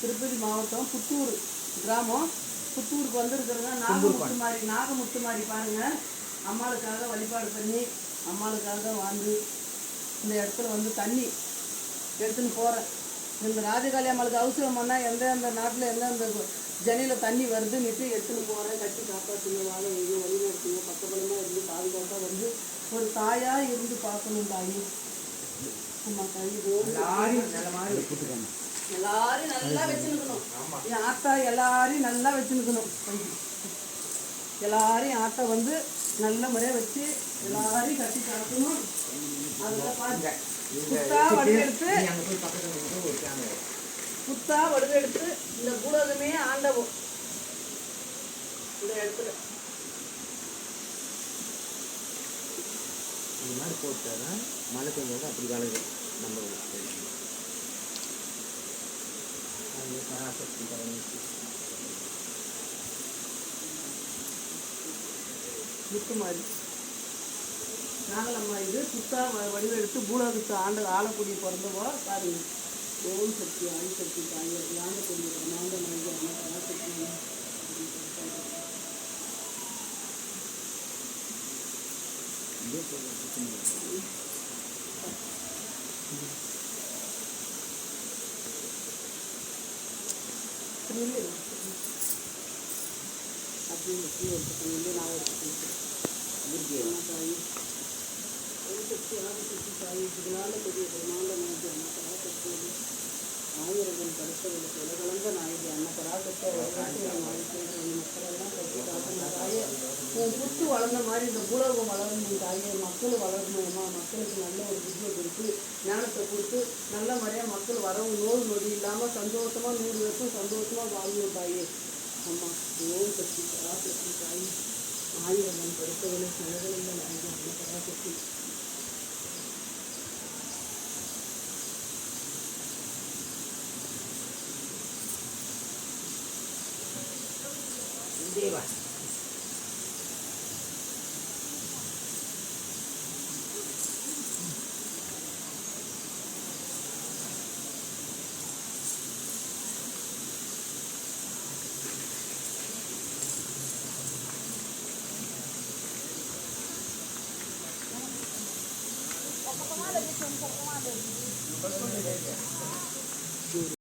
திருப்பதி மாவட்டம் புத்தூர் கிராமம். புத்தூருக்கு வந்திருக்கிறவங்க நாகமுத்து மாதிரி பாருங்கள். அம்மாளுக்காக வழிபாடு பண்ணி அம்மாளுக்காக வந்து இந்த இடத்துல வந்து தண்ணி எடுத்துன்னு போகிறேன். இந்த ராஜகாளி அம்மாளுக்கு அவசரம் பண்ணால் எந்தெந்த நாட்டில் எந்தெந்த ஜனியில் தண்ணி வருதுன்னுட்டு எடுத்துன்னு போகிறேன். கட்டி காப்பாற்றுங்க, வாழ வைங்க, வழி நடத்துங்க, பக்கபலமாக இருந்து பாதுகாப்பாக வந்து ஒரு தாயாக இருந்து பார்க்கணும். தாயி அம்மா தாயி எல்லாரையும் நல்லா வச்சுருக்கணும். என் ஆத்தா எல்லாரையும் நல்லா வச்சுருக்கணும். எல்லாரையும் ஆட்டை வந்து நல்ல முறையாக வச்சு எல்லாரையும் கட்டி காக்கணும். அதில் பார்த்து புத்தா வடுவெடுத்து இந்த பூலோகமே ஆண்டவும் இந்த இடத்துல இந்த மாதிரி போட்டால் மழை பெஞ்சோட அப்படி காலையில் நம்ம முத்துமாரி நாகலம்மா இது புத்தா வடிவெடுத்து பூலோகத்து ஆளக்கூடிய பிறந்தவோ பாருங்க. ஓம் சக்தி ஆண் சக்தி தாயர் ஆண்டக்கூடிய பிரமாண்ட நாயகி அம்மா பராசக்தி. ஆயிரங்கள் படுத்தவர்களுக்கு உலகளந்த நாயகி அன்ன பராசக்தி மக்களெல்லாம் கட்டி காக்கணும் தாயே. உன் புத்து வளர்ந்த மாதிரி இந்த பூலோகம் வளரணும் தாயே. மக்கள் வளரணுமா, மக்களுக்கு நல்ல ஒரு புத்தியை கொடுத்து ஞானத்தை கொடுத்து நல்ல முறையாக மக்கள் வரவும் நோய் நொடி இல்லாமல் சந்தோஷமாக 100 வருஷம் சந்தோஷமாக வாழணும் தாயே. அம்மா ஓம் சக்தி பராசக்தி தாயி. ஆயிரங்கள் படுத்தவர்களுக்கு உலகளந்த நாயகி அன்ன பராசக்தி. தேவா